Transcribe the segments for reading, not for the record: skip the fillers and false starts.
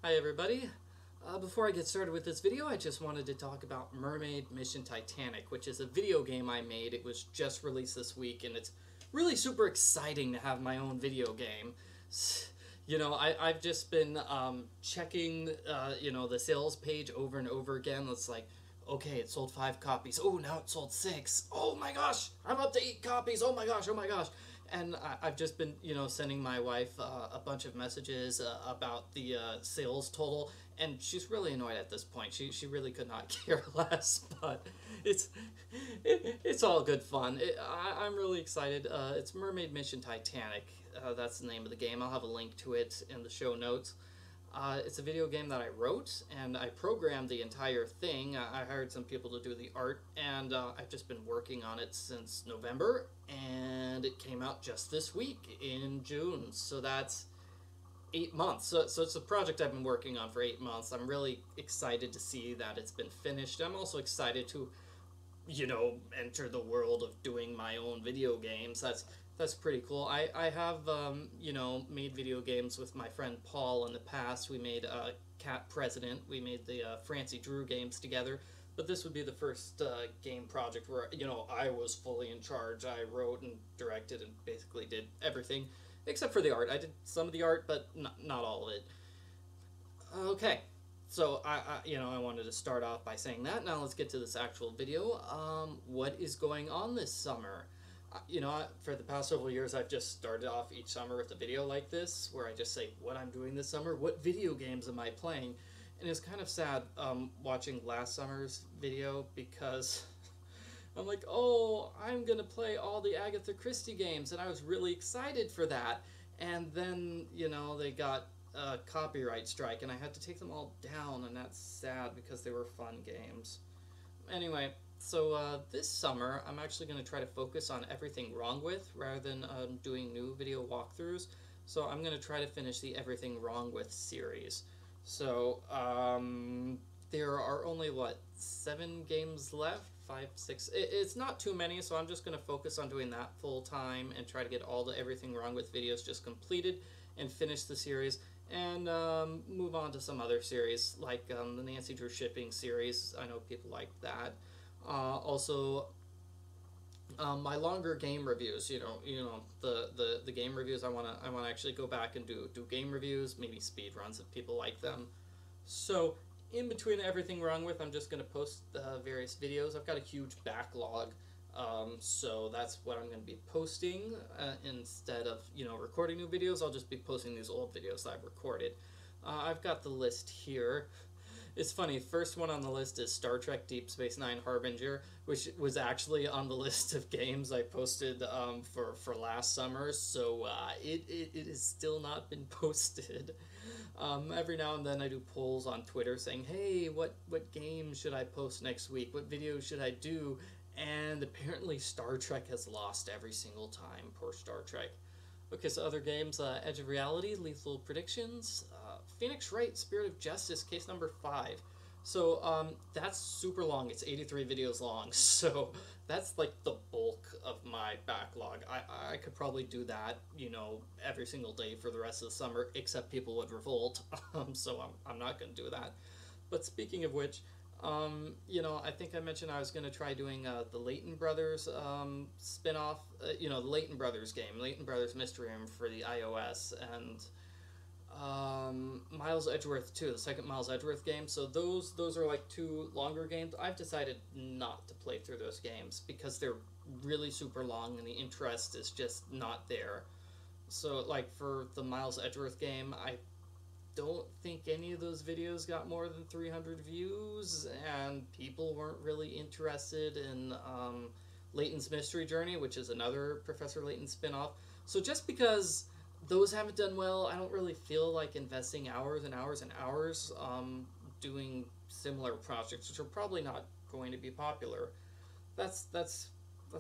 Hi everybody. Before I get started with this video, I just wanted to talk about Mermaid Mission Titanic, which is a video game I made. It was just released this week, and it's really super exciting to have my own video game. You know, I've just been checking, the sales page over and over again. It's like, okay, it sold 5 copies. Oh, now it sold 6. Oh my gosh, I'm up to 8 copies. Oh my gosh, oh my gosh. And I've just been, sending my wife a bunch of messages about the sales total, and she's really annoyed at this point. She really could not care less, but it's all good fun. I'm really excited. It's Mermaid Mission Titanic. That's the name of the game. I'll have a link to it in the show notes. It's a video game that I wrote, and I programmed the entire thing. I hired some people to do the art, and I've just been working on it since November, and it came out just this week in June, so that's 8 months. So it's a project I've been working on for 8 months. I'm really excited to see that it's been finished. I'm also excited to, enter the world of doing my own video games. That's pretty cool. I have, made video games with my friend Paul in the past. We made Cat President. We made the Francie Drew games together. But this would be the first game project where, I was fully in charge. I wrote and directed and basically did everything except for the art. I did some of the art, but not all of it. Okay. So, I wanted to start off by saying that. Now let's get to this actual video. What is going on this summer? For the past several years, I've just started off each summer with a video like this, where I just say what I'm doing this summer, what video games am I playing, and it's kind of sad watching last summer's video, because I'm like, oh, I'm going to play all the Agatha Christie games, and I was really excited for that, and then, they got a copyright strike, and I had to take them all down, and that's sad, because they were fun games. Anyway, so this summer, I'm actually going to try to focus on Everything Wrong With, rather than doing new video walkthroughs. So I'm going to try to finish the Everything Wrong With series. So there are only, 7 games left? 5, 6? It's not too many, so I'm just going to focus on doing that full time and try to get all the Everything Wrong With videos just completed and finish the series, and move on to some other series, like the Nancy Drew shipping series. I know people like that. Also, my longer game reviews, the game reviews, I wanna actually go back and do game reviews, maybe speed runs if people like them. So in between Everything Wrong With, I'm just gonna post various videos. I've got a huge backlog, so that's what I'm gonna be posting instead of recording new videos. I'll just be posting these old videos that I've recorded. I've got the list here. It's funny, first one on the list is Star Trek Deep Space Nine Harbinger, which was actually on the list of games I posted for last summer, so it has still not been posted. Every now and then I do polls on Twitter saying, hey, what game should I post next week? What video should I do? And apparently Star Trek has lost every single time. Poor Star Trek. Okay, so other games, Edge of Reality, Lethal Predictions, Phoenix Wright, Spirit of Justice, case number 5. So that's super long. It's 83 videos long, so that's like the bulk of my backlog. I could probably do that, every single day for the rest of the summer, except people would revolt, so I'm not going to do that. But speaking of which, I think I mentioned I was going to try doing the Layton Brothers spin-off, the Layton Brothers game, Layton Brothers Mystery Room for the iOS, and Miles Edgeworth too, the second Miles Edgeworth game. So those are like 2 longer games. I've decided not to play through those games because they're really super long and the interest is just not there. So like for the Miles Edgeworth game, I don't think any of those videos got more than 300 views, and people weren't really interested in Layton's Mystery Journey, which is another Professor Layton spin-off. So just because those haven't done well, I don't really feel like investing hours and hours and hours doing similar projects, which are probably not going to be popular. That's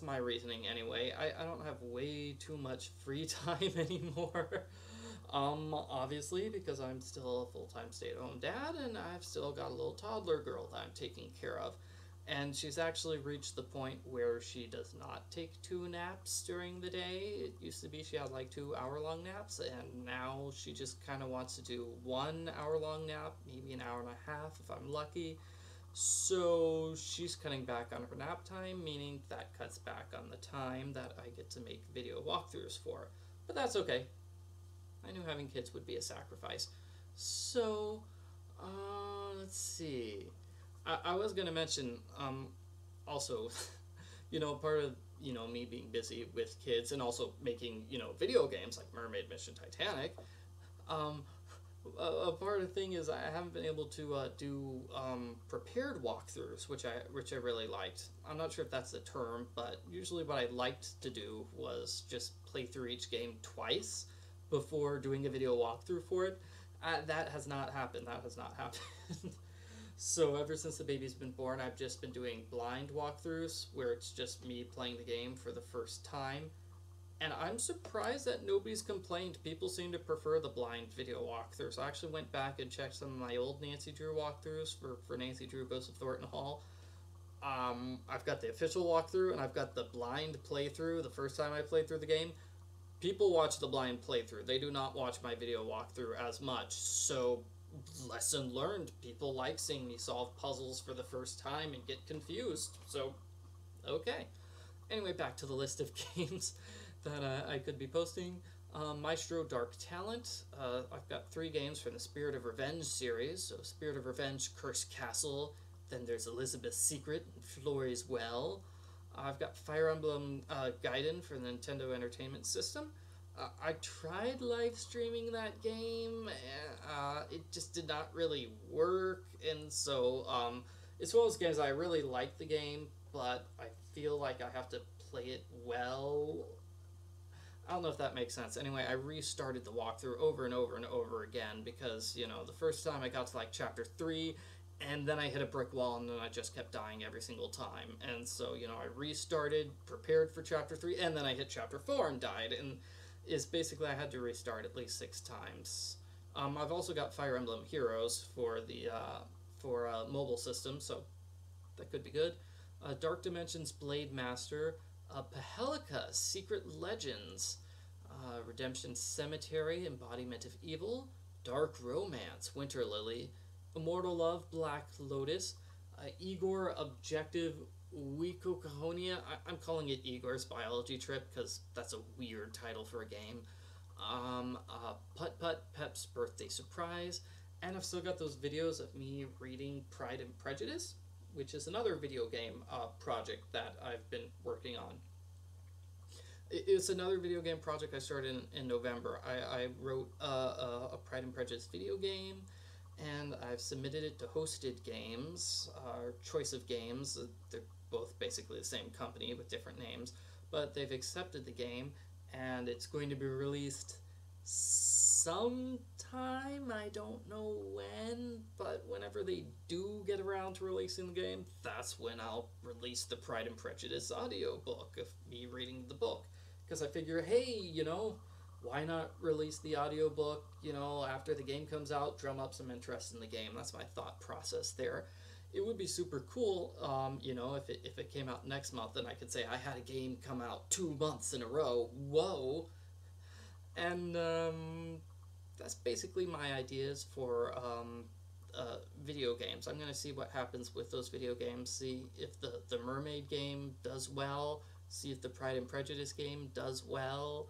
my reasoning anyway. I don't have way too much free time anymore. Obviously, because I'm still a full-time stay-at-home dad, and I've still got a little toddler girl that I'm taking care of. And she's actually reached the point where she does not take 2 naps during the day. It used to be she had like 2-hour-long naps, and now she just kind of wants to do 1-hour-long nap, maybe an hour and a half if I'm lucky. So she's cutting back on her nap time, meaning that cuts back on the time that I get to make video walkthroughs for. But that's okay. I knew having kids would be a sacrifice. So, let's see. I was going to mention, also, part of, me being busy with kids and also making, video games like Mermaid Mission Titanic, a part of the thing is I haven't been able to do prepared walkthroughs, which I really liked. I'm not sure if that's the term, but usually what I liked to do was just play through each game twice before doing a video walkthrough for it. That has not happened. So ever since the baby's been born, I've just been doing blind walkthroughs where it's just me playing the game for the first time. And I'm surprised that nobody's complained. People seem to prefer the blind video walkthroughs. I actually went back and checked some of my old Nancy Drew walkthroughs for Nancy Drew Ghost of Thornton Hall. I've got the official walkthrough and I've got the blind playthrough the first time I played through the game. People watch the blind playthrough. They do not watch my video walkthrough as much. So, lesson learned. People like seeing me solve puzzles for the first time and get confused. So, okay. Anyway, back to the list of games that I could be posting. Maestro Dark Talent. I've got 3 games from the Spirit of Revenge series. So Spirit of Revenge, Cursed Castle. Then there's Elizabeth's Secret, Florry's Well. I've got Fire Emblem Gaiden for the Nintendo Entertainment System. I tried live streaming that game. It just did not really work. And so it's one of those games I really like the game, but I feel like I have to play it well. I don't know if that makes sense. Anyway, I restarted the walkthrough over and over and over again because, the first time I got to like chapter 3, and then I hit a brick wall, and then I just kept dying every single time. And so, I restarted, prepared for chapter 3, and then I hit chapter 4 and died. And it's basically I had to restart at least 6 times. I've also got Fire Emblem Heroes for the mobile system, so that could be good. Dark Dimensions Blade Master, Pahelika Secret Legends, Redemption Cemetery Embodiment of Evil, Dark Romance Winter Lily, Immortal Love Black Lotus, Igor Objective Uikokahonia. I'm calling it Igor's Biology Trip because that's a weird title for a game. Putt-Putt Pep's Birthday Surprise, and I've still got those videos of me reading Pride and Prejudice, which is another video game project that I've been working on. It's another video game project I started in November. I wrote a Pride and Prejudice video game, and I've submitted it to Hosted Games, Choice of Games. They're both basically the same company with different names, but they've accepted the game, and it's going to be released sometime. I don't know when, but whenever they do get around to releasing the game, that's when I'll release the Pride and Prejudice audiobook of me reading the book. Because I figure, hey, why not release the audiobook, after the game comes out, drum up some interest in the game. That's my thought process there. It would be super cool, if it came out next month, then I could say I had a game come out 2 months in a row. Whoa! And that's basically my ideas for video games. I'm going to see what happens with those video games, see if the Mermaid game does well, see if the Pride and Prejudice game does well,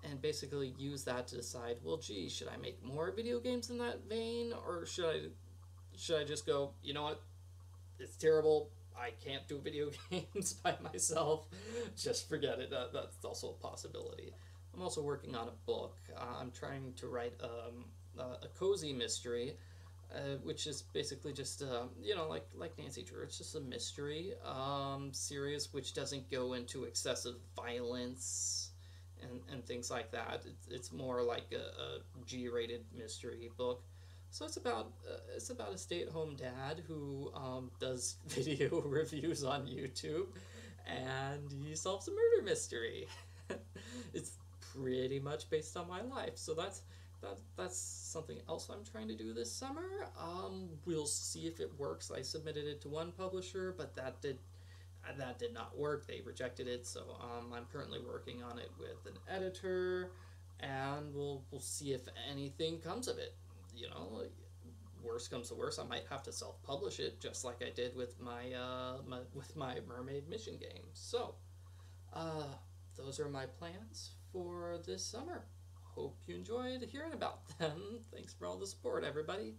and basically use that to decide, well, gee, should I make more video games in that vein, or should I just go, you know what, it's terrible, I can't do video games by myself, just forget it. That's also a possibility. I'm also working on a book. I'm trying to write a cozy mystery, which is basically just, like Nancy Drew, it's just a mystery series which doesn't go into excessive violence and things like that. It's more like a G-rated mystery book. So it's about a stay-at-home dad who does video reviews on YouTube, and he solves a murder mystery. It's pretty much based on my life, so that's that's something else I'm trying to do this summer. We'll see if it works. I submitted it to one publisher, but that did not work. They rejected it. So I'm currently working on it with an editor, and we'll see if anything comes of it. You know, worst comes to worst, I might have to self-publish it, just like I did with my Mermaid Mission game. So, those are my plans for this summer. Hope you enjoyed hearing about them. Thanks for all the support, everybody.